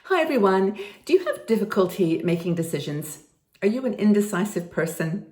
Hi everyone. Do you have difficulty making decisions? Are you an indecisive person?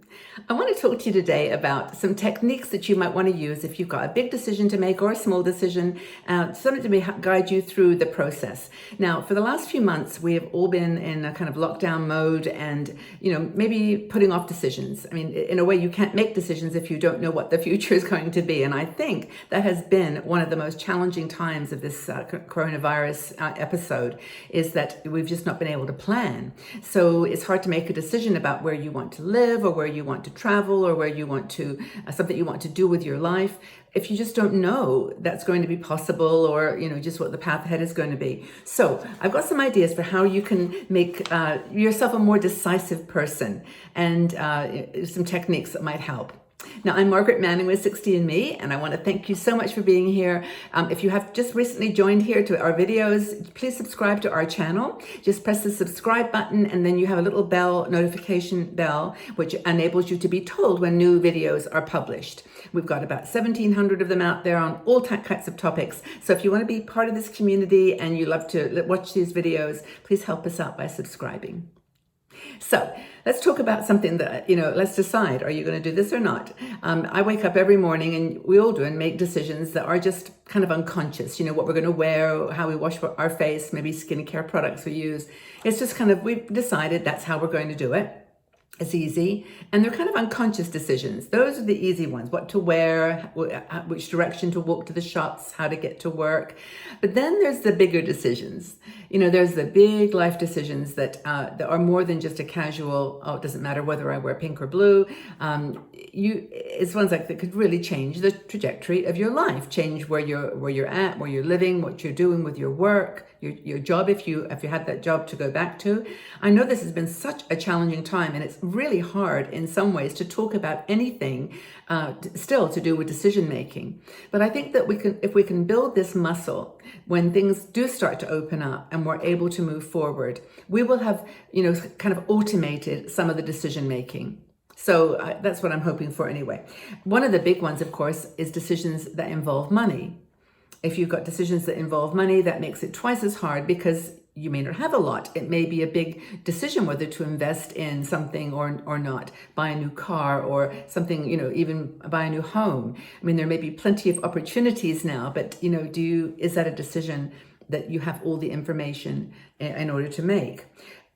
I want to talk to you today about some techniques that you might want to use if you've got a big decision to make or a small decision, something to guide you through the process. Now, for the last few months, we have all been in a kind of lockdown mode and, maybe putting off decisions. I mean, in a way, you can't make decisions if you don't know what the future is going to be. And I think that has been one of the most challenging times of this coronavirus episode, is that we've just not been able to plan. So it's hard to make a decision about where you want to live or where you want to travel or where you want to, something you want to do with your life, if you just don't know that's going to be possible or, just what the path ahead is going to be. So I've got some ideas for how you can make yourself a more decisive person and some techniques that might help. Now, I'm Margaret Manning with 60andMe, and I want to thank you so much for being here. If you have just recently joined here to our videos, please subscribe to our channel. Just press the subscribe button, and then you have a little notification bell, which enables you to be told when new videos are published. We've got about 1,700 of them out there on all kinds of topics. So if you want to be part of this community and you love to watch these videos, please help us out by subscribing. So let's talk about something that, let's decide, are you going to do this or not? I wake up every morning, and we all do, and make decisions that are just kind of unconscious. What we're going to wear, how we wash our face, maybe skincare products we use. It's just kind of, we've decided that's how we're going to do it. It's easy, and they're kind of unconscious decisions. Those are the easy ones: what to wear, which direction to walk to the shops, how to get to work. But then there's the bigger decisions. There's the big life decisions that are more than just a casual, it doesn't matter whether I wear pink or blue. It's ones like that could really change the trajectory of your life, change where you're at, where you're living, what you're doing with your work, your job, if you had that job to go back to. I know this has been such a challenging time, and it's really hard in some ways to talk about anything still to do with decision making. But I think that if we can build this muscle, when things do start to open up and we're able to move forward, we will have, kind of automated some of the decision making. So that's what I'm hoping for anyway. One of the big ones, of course, is decisions that involve money. If you've got decisions that involve money, that makes it twice as hard, because you may not have a lot. It may be a big decision whether to invest in something or not, buy a new car or something, even buy a new home. I mean, there may be plenty of opportunities now, but, is that a decision that you have all the information in order to make?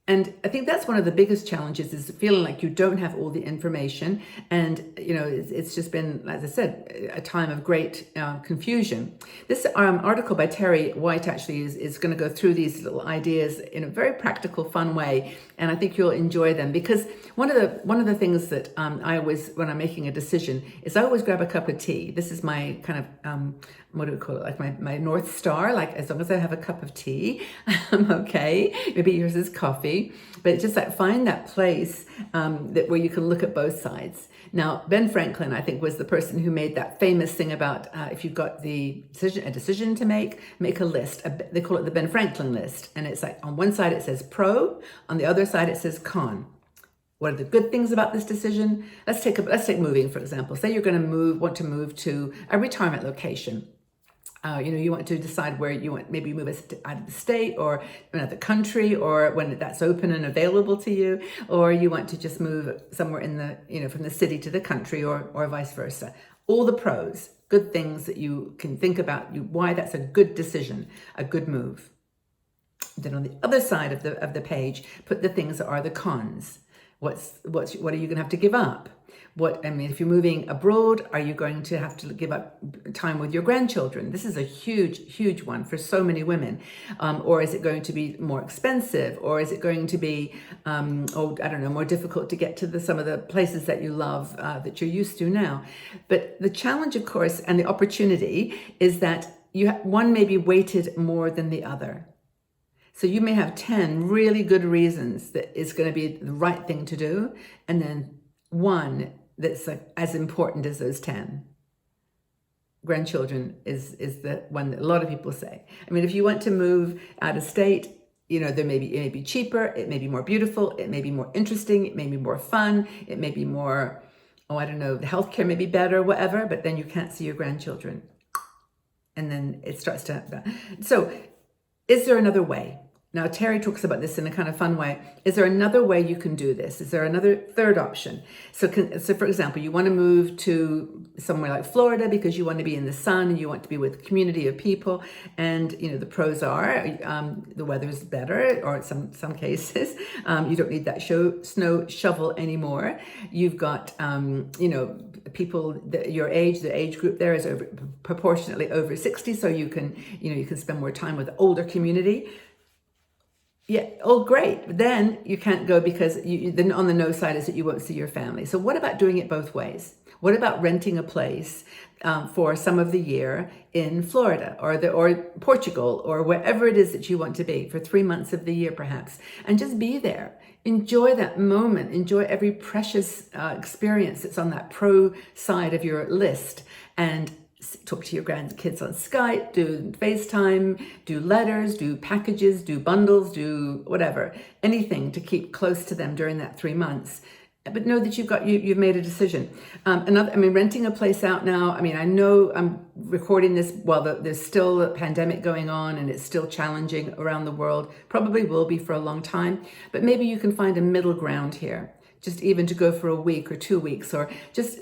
And I think that's one of the biggest challenges, is feeling like you don't have all the information. And, it's just been, as I said, a time of great confusion. This article by Terry White actually is going to go through these little ideas in a very practical, fun way. And I think you'll enjoy them, because one of the things that I always, when I'm making a decision, is I always grab a cup of tea. This is my kind of, what do we call it? Like my North Star, like as long as I have a cup of tea, I'm okay. Maybe yours is coffee, but just like find that place where you can look at both sides. Now, Ben Franklin, I think, was the person who made that famous thing about if you've got a decision to make a list. They call it the Ben Franklin list. And it's like on one side it says pro, on the other side it says con. What are the good things about this decision? Let's take moving, for example. Say you're going to want to move to a retirement location. You want to decide where you want, maybe move out of the state or another country, or when that's open and available to you, or you want to just move somewhere in the, from the city to the country, or vice versa. All the pros, good things that you can think about, why that's a good decision, a good move. Then on the other side of the page, put the things that are the cons. What are you going to have to give up? If you're moving abroad, are you going to have to give up time with your grandchildren? This is a huge, huge one for so many women. Or is it going to be more expensive? Or is it going to be, more difficult to get to some of the places that you love, that you're used to now? But the challenge, of course, and the opportunity is that one may be weighted more than the other. So you may have 10 really good reasons that it's going to be the right thing to do, and then one that's as important as those 10. Grandchildren is the one that a lot of people say. I mean, if you want to move out of state, it may be cheaper, it may be more beautiful, it may be more interesting, it may be more fun, it may be more, the healthcare may be better, whatever, but then you can't see your grandchildren. And then it starts to happen. So is there another way? Now, Terry talks about this in a kind of fun way. Is there another way you can do this? Is there another third option? So for example, you want to move to somewhere like Florida because you want to be in the sun and you want to be with a community of people. And, the pros are the weather's better, or in some cases, you don't need that snow shovel anymore. You've got, people your age, the age group there is proportionately over 60. So you can spend more time with the older community. Yeah, oh, great. But then you can't go because then on the no side is that you won't see your family. So what about doing it both ways? What about renting a place for some of the year in Florida or Portugal or wherever it is that you want to be for 3 months of the year, perhaps, and just be there. Enjoy that moment. Enjoy every precious experience that's on that pro side of your list, and talk to your grandkids on Skype, do FaceTime, do letters, do packages, do bundles, do whatever, anything to keep close to them during that 3 months. But know that you've made a decision. Renting a place out now. I know I'm recording this while there's still a pandemic going on and it's still challenging around the world. Probably will be for a long time. But maybe you can find a middle ground here. Just even to go for a week or 2 weeks, or just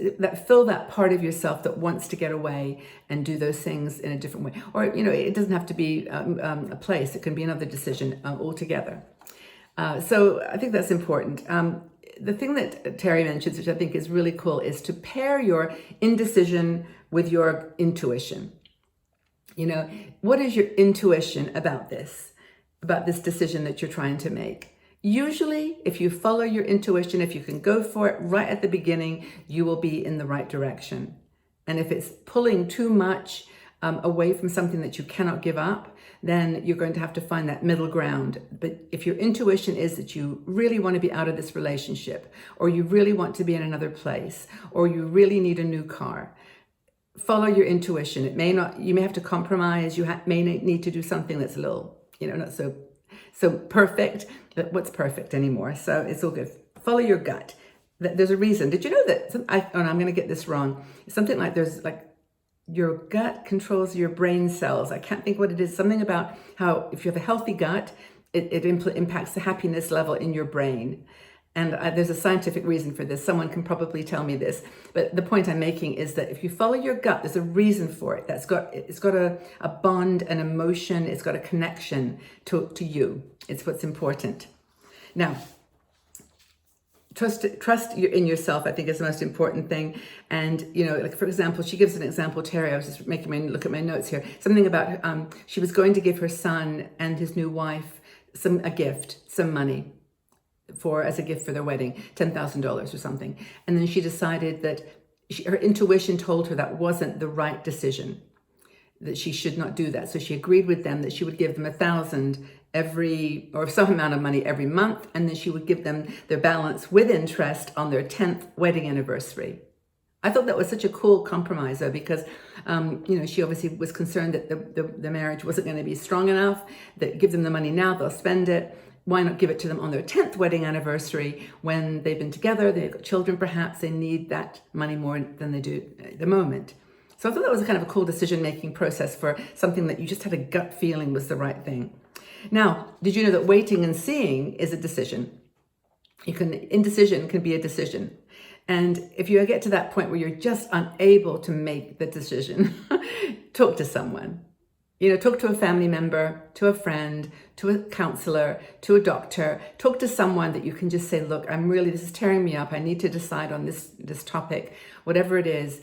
fill that part of yourself that wants to get away and do those things in a different way. Or, it doesn't have to be a place. It can be another decision altogether. So I think that's important. The thing that Terry mentions, which I think is really cool, is to pair your indecision with your intuition. What is your intuition about this decision that you're trying to make? Usually, if you follow your intuition, if you can go for it right at the beginning, you will be in the right direction. And if it's pulling too much away from something that you cannot give up, then you're going to have to find that middle ground. But if your intuition is that you really want to be out of this relationship, or you really want to be in another place, or you really need a new car, follow your intuition. You may have to compromise. You may need to do something that's a little, not so perfect, but what's perfect anymore? So it's all good. Follow your gut. There's a reason. Did you know that? I'm going to get this wrong. Something like your gut controls your brain cells. I can't think what it is. Something about how if you have a healthy gut, it impacts the happiness level in your brain. And there's a scientific reason for this. Someone can probably tell me this. But the point I'm making is that if you follow your gut, there's a reason for it. It's got a bond, an emotion. It's got a connection to you. It's what's important. Now, trust in yourself, I think, is the most important thing. And, for example, she gives an example, Terry, I was just look at my notes here. Something about she was going to give her son and his new wife a gift, some money, as a gift for their wedding, $10,000 or something. And then she decided that her intuition told her that wasn't the right decision, that she should not do that. So she agreed with them that she would give them $1,000 or some amount of money every month, and then she would give them their balance with interest on their 10th wedding anniversary. I thought that was such a cool compromise, though, because she obviously was concerned that the marriage wasn't going to be strong enough. That give them the money now, they'll spend it. Why not give it to them on their 10th wedding anniversary when they've been together, they've got children, perhaps they need that money more than they do at the moment. So I thought that was kind of a cool decision-making process for something that you just had a gut feeling was the right thing. Now, did you know that waiting and seeing is a decision? Indecision can be a decision. And if you get to that point where you're just unable to make the decision, talk to someone. Talk to a family member, to a friend, to a counselor, to a doctor. Talk to someone that you can just say, look, this is tearing me up. I need to decide on this topic, whatever it is.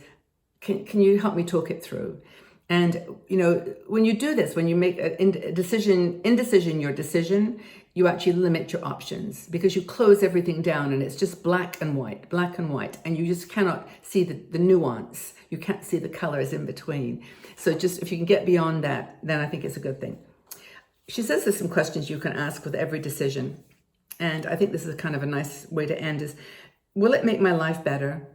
Can you help me talk it through? And, when you do this, when you make indecision your decision, you actually limit your options because you close everything down and it's just black and white, and you just cannot see the nuance. You can't see the colors in between. So just if you can get beyond that, then I think it's a good thing. She says there's some questions you can ask with every decision. And I think this is kind of a nice way to end is, will it make my life better?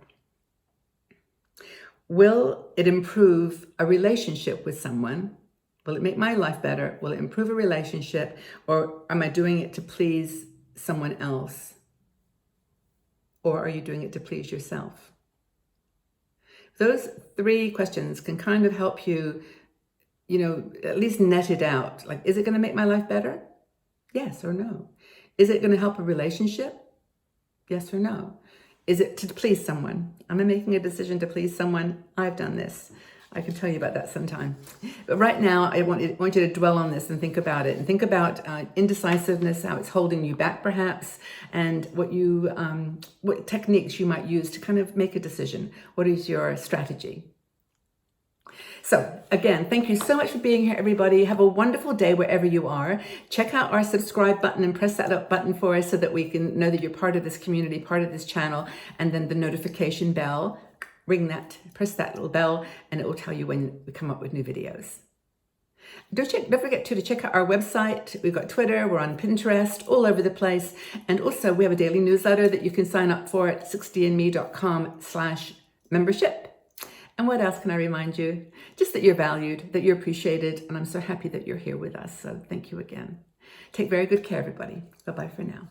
Will it improve a relationship with someone? Will it make my life better? Will it improve a relationship? Or am I doing it to please someone else? Or are you doing it to please yourself? Those 3 questions can kind of help you, at least net it out. Like, is it going to make my life better? Yes or no? Is it going to help a relationship? Yes or no? Is it to please someone? Am I making a decision to please someone? I've done this. I can tell you about that sometime. But right now, I want you to dwell on this and think about it. And think about indecisiveness, how it's holding you back perhaps, and what techniques you might use to kind of make a decision. What is your strategy? So again, thank you so much for being here, everybody. Have a wonderful day wherever you are. Check out our subscribe button and press that up button for us so that we can know that you're part of this community, part of this channel, and then the notification bell. Ring that, press that little bell, and it will tell you when we come up with new videos. Don't forget to check out our website. We've got Twitter, we're on Pinterest, all over the place. And also we have a daily newsletter that you can sign up for at 60andme.com/membership. And what else can I remind you? Just that you're valued, that you're appreciated, and I'm so happy that you're here with us. So thank you again. Take very good care, everybody. Bye-bye for now.